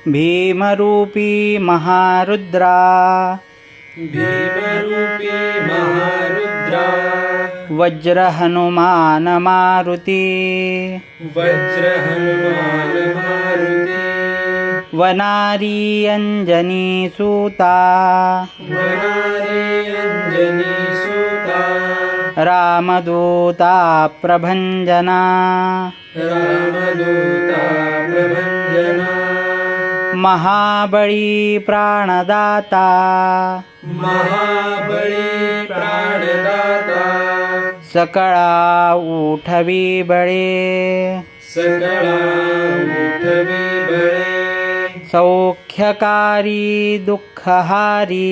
भीमरूपी महारुद्रा भीमरूपी महारुद्रा वज्र हनुमान मारुती वज्र हनुमान मारुती वनारी अंजनी सूता वनारी अंजनी सूता रामदूता प्रभंजना रामदूता प्रभंजना महाबळी प्राणदाता महाबळी प्राणदाता सकळा उठवी बळे सकळा उठवी बळे सौख्यकारी दुःखहारी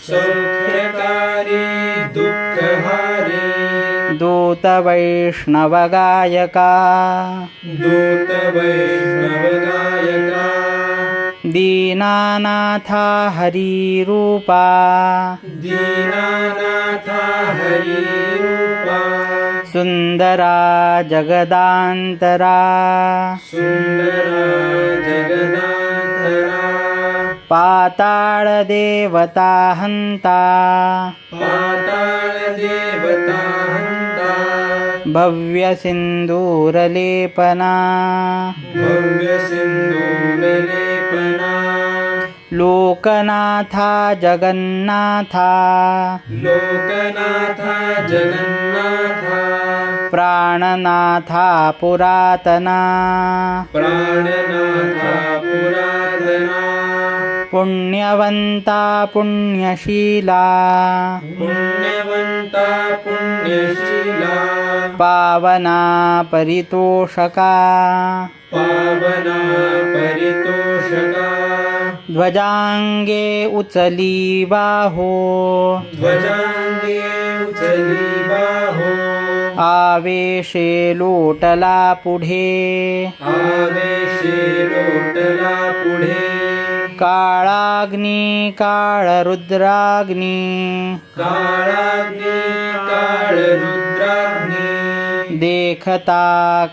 सौख्यकारी दुःखहारी दूत वैष्णव गायका दूत वैष्णव गायका दीनानाथा हरी रूपा दीनानाथा हरी रूपा सुंदरा जगदांतरा सुंदरा जगदांतरा पाताळ देवता हंता पाताळ देवता हंता भव्य सिंदूरलेपना भव्य सिंदूरलेपना लोकनाथा जगन्नाथा लोकनाथा जगन्नाथा प्राणनाथा पुरातना प्राणनाथा पुरातना पुण्यवंता पुण्यशीला पुण्यवंता पुण्यशीला पावना परितोषका पावना परितोषका ध्वजांगे उचली बाहो ध्वजांगे उचली बाहो आवेशे लोटला पुढे आवेशे लोटला पुढे काळाग्नी काळरुद्राग्नी काळाग्नी काळ रुद्राग्नी देखता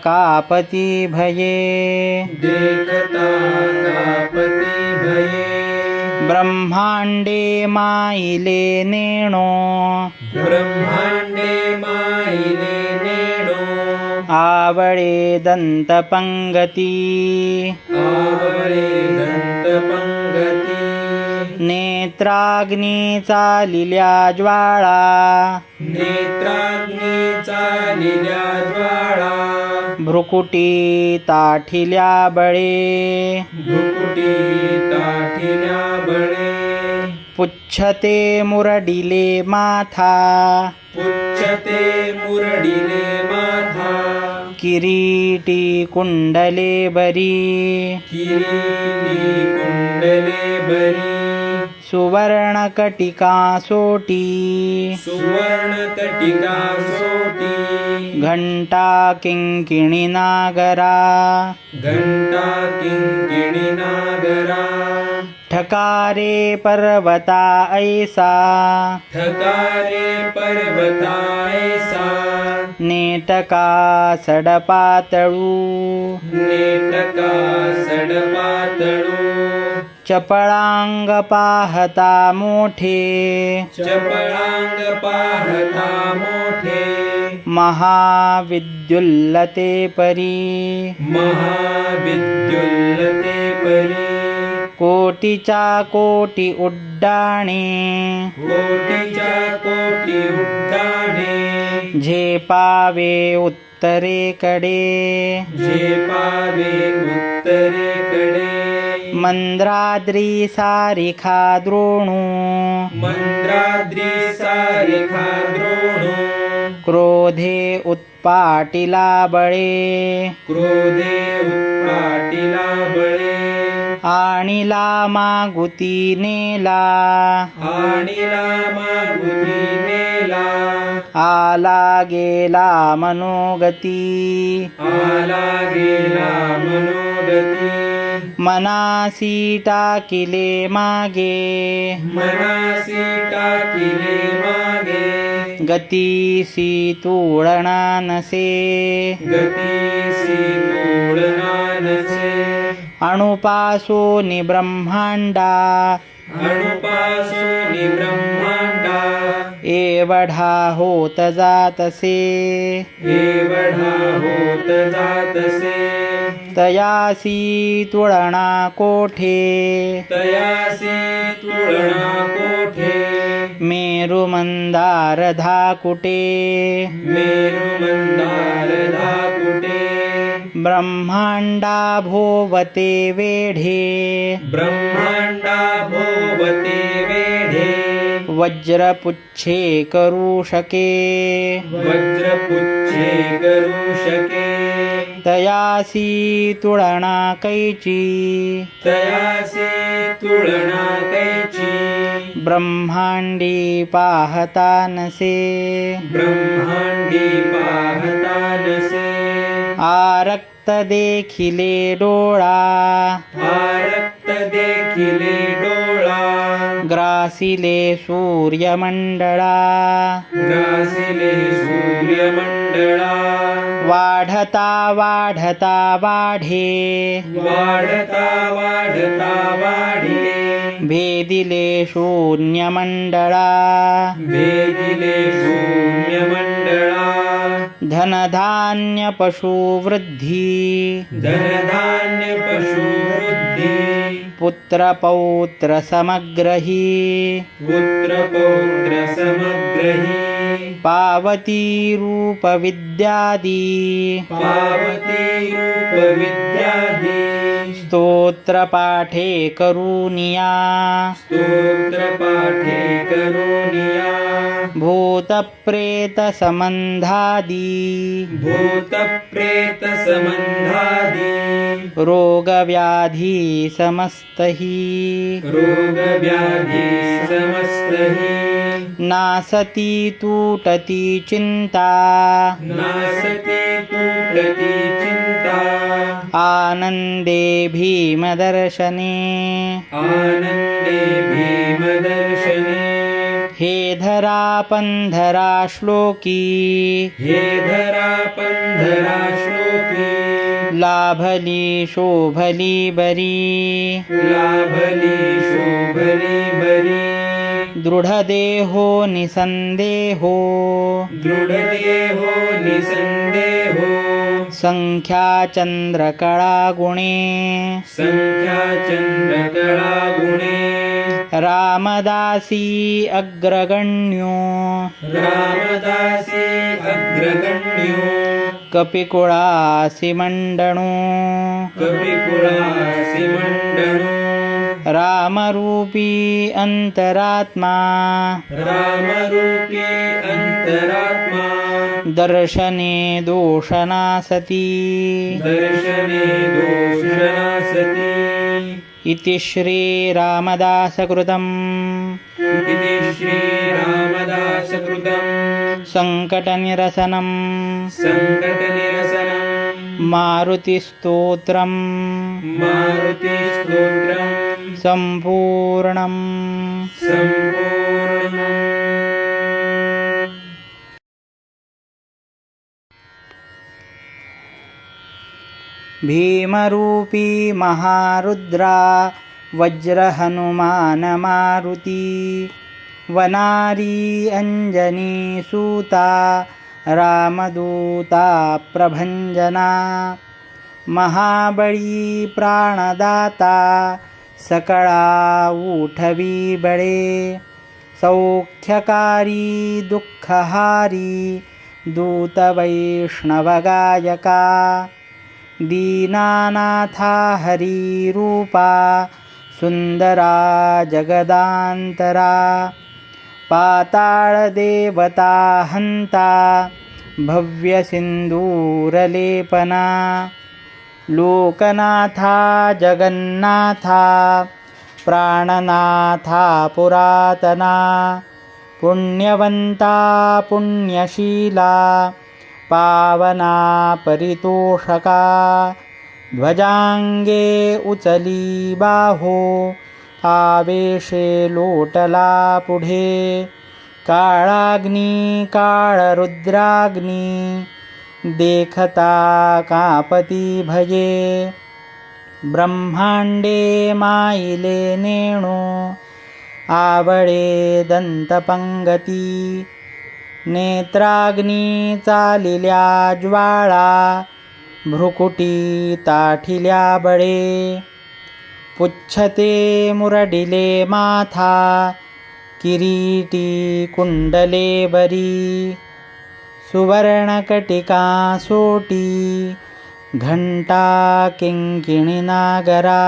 कापती भये देखता कापती भये ब्रह्मांडे माईले नेणो ब्रह्मांडे माईले नेणो आवळे दंतपंगती आवळे दंतपंगती नेत्राग्नी चालिल्या ज्वाळा नेत्राग्नी चालिल्या ज्वाळा भ्रुकुटी ताठिल्या बळे भ्रुकुटी ताठिल्या बळे पुच्छते मुरडिले माथा पुच्छते मुरडिले माथा किरीटी कुंडले बरी किरीटी कुंडले बरी सुवर्णकटिका सोटी सुवर्णकटिका सोटी घंटा किंकिणी नागरा घंटा किंकिणी नागरा ठकारे पर्वता ऐसा ठकारे पर्वता ऐसा नेटका सडपातळू नेटका सडपातळू चपळांग पाहता मोठे चपळांग पाहता मोठे महाविद्युल्लते परी महाविद्युल्लते परी कोटीच्या कोटी उड्डाणे कोटीच्या कोटी उड्डाणे झेपावे उत्तरेकडे झेपावे उत्तरेकडे मंद्राद्री सारिखा द्रोणू मंद्राद्री सारिखा द्रोणू क्रोधे उत्पाटिला बळे क्रोधे उत्पाटिला बळे आणिला मागुती नेला आणिला मागुती नेला आला गेला मनोगती आला गेला मनोगती मनासी टाकिले मागे मनासी टाकिले मागे गतीसी तुळणा नसे गतीसी तोडना नसे अणुपासूनि ब्रह्मांडा अणुपासूनि ब्रह्मांडा एवढा होत जातसे एवढा होत जातसे तयासी तुळणा कोठे तयासी तुळणा कोठे मेरु मंदार धाकुटे मेरु मंदार धाकुटे ब्रह्मांडा भोवते वेढे ब्रह्मांडा भोवते वेढे वज्रपुच्छे करुषके वज्रपुच्छे करुषके तयासी तुळणा कैची तयासी तुळणा कैची ब्रह्मांडी पाहता नसे ब्रह्मांडी पाहता नसे आरक्त देखिले डोळा आरक्त देखिले डोळा ग्रासिले सूर्यमंडळा ग्रासिले सूर्यमंडळा वाढता वाढता वाढे वाढता वाढता वाढे भेदिले शून्यमंडळा वेदिले शून्यमंडळा धनधान्य पशुवृद्धी धनधान्य पशुवृद्धी पुत्रपौत्र समग्रही पुत्रपौत्र समग्रही पावती रूप विद्यादी पावती रूप विद्यादी स्तोत्र पाठे करुनिया स्तोत्र पाठे करुनिया भूत प्रेत संबंधादी भूत प्रेत संबंधादी रोग व्याधी समस्तही रोग व्याधी समस्तही नासती तुटती चिंता नासती तुटती चिंता आनंदे भीमदर्शने आनंदे भीमदर्शने हे धरा पंधरा श्लोकी हे धरा पंधरा श्लोकी लाभली शोभली बरी लाभली शोभली बरी दृढदेहो निसंदेहो दृढदेहो निसंदेहो संख्या चंद्रकळा गुणे संख्या चंद्रकळा गुणे रामदासी अग्रगण्यो रामदासी अग्रगण्यो कपिकुळासि मंडणो कपिकुळासि मंडनो रामरूपी अंतरात्मा रामरूपी अंतरात्मा दर्शने दोषनासती दर्शने दोषनासती इति श्री रामदासकृतम् इति श्री रामदासकृतम् संकटनिरसनम् संकटनिरसनम् मारुतिस्तोत्रम् मारुतिस्तोत्रम् सम्पूर्णम् सम्पूर्णम् भीमरूपी महारुद्रा वज्रहनुमान मारुती वनारी अंजनी सूता रामदूता प्रभंजना महाबळी प्राणदाता सकळा उठवी बळे सौख्यकारी दुःखहारी दूत वैष्णवगायका दीनानाथा हरिरूपा सुंदरा जगदांतरा पाताळदेवता हंता भव्यसिंदूरलेपना लोकनाथा जगन्नाथा प्राणनाथा पुरातना पुण्यवंता पुण्यशीला पावना परितोषका ध्वजांगे उचली बाहो आवेशे लोटला पुढे काळाग्नी काळरुद्राग्नी देखता कापती भये ब्रह्मांडे मायिले नेणो आवळे दंतपंगती नेत्राग्नी चालिल्या ज्वाळा भ्रुकुटी ताठिल्या बळे पुच्छते मुरडिले माथा किरीटी कुंडले बरी सुवर्णकटिका सोटी घंटा किंकिणी नागरा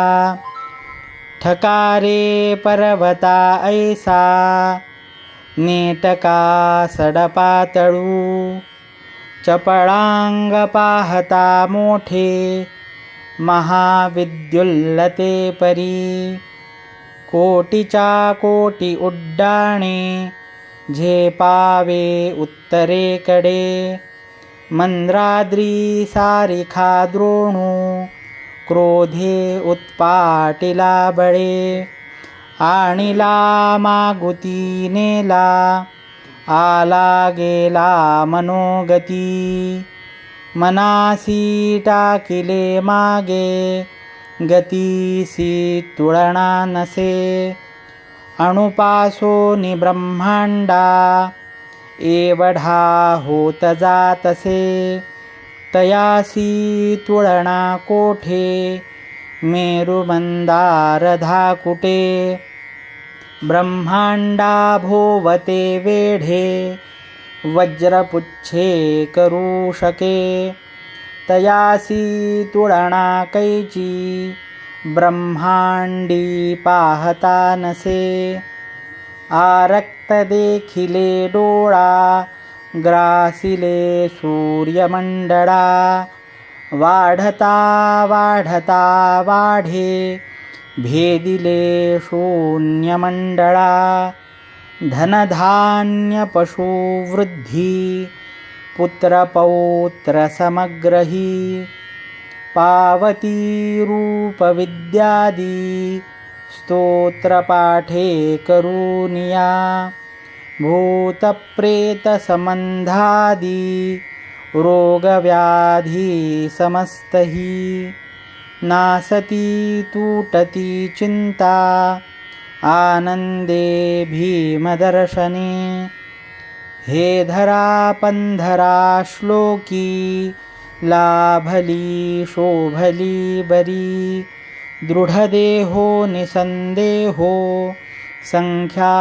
ठकारे पर्वता ऐसा नेटका सडपातळू चपळांग पाहता मोठे महाविद्युल्लते परी कोटीच्या कोटी उड्डाणे झेपावे उत्तरेकडे मंद्राद्री सारिखा द्रोणू क्रोधे उत्पाटिला बळे आणिला मागुती नेला आला गेला मनोगती मनासी टाकिले मागे गतीसी तुळना नसे अणुपासोनी ब्रह्मांडा एवढा होत जातसे तयासी तुळना कोठे मेरुमंदार धाकुटे ब्रह्मांडा भोवते वेढे वज्रपुच्छे करू शके तयासी तुळना कैची ब्रह्मांडी पाहता नसे आरक्त देखिले डोळा ग्रासिले सूर्यमंडळा वाढता वाढता वाढे भेदिले शून्यमंडळा धनधान्य पशुवृद्धी पुत्रपौत्र समग्रही पावती रूपविद्यादी स्तोत्रपाठे करूनिया भूतप्रेतसंबंधादी रोगव्याधी समस्तही नासती तुटती चिंता आनंदे भीमदर्शने हे धरा पंधरा श्लोकी लाभली शोभली बरी दृढदेहो निसंदेहो संख्या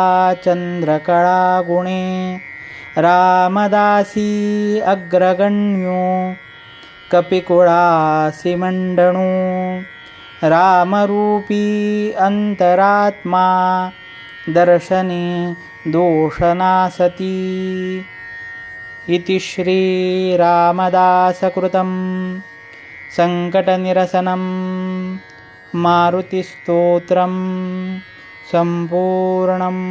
चंद्रकळा गुणे रामदासी अग्रगण्यो कपिकुळासी मंडणो रामरूपी अंतरात्मा दर्शने दोषनासती इति श्री रामदासकृतं संकटनिरसनं मारुतिस्तोत्रं संपूर्णम्।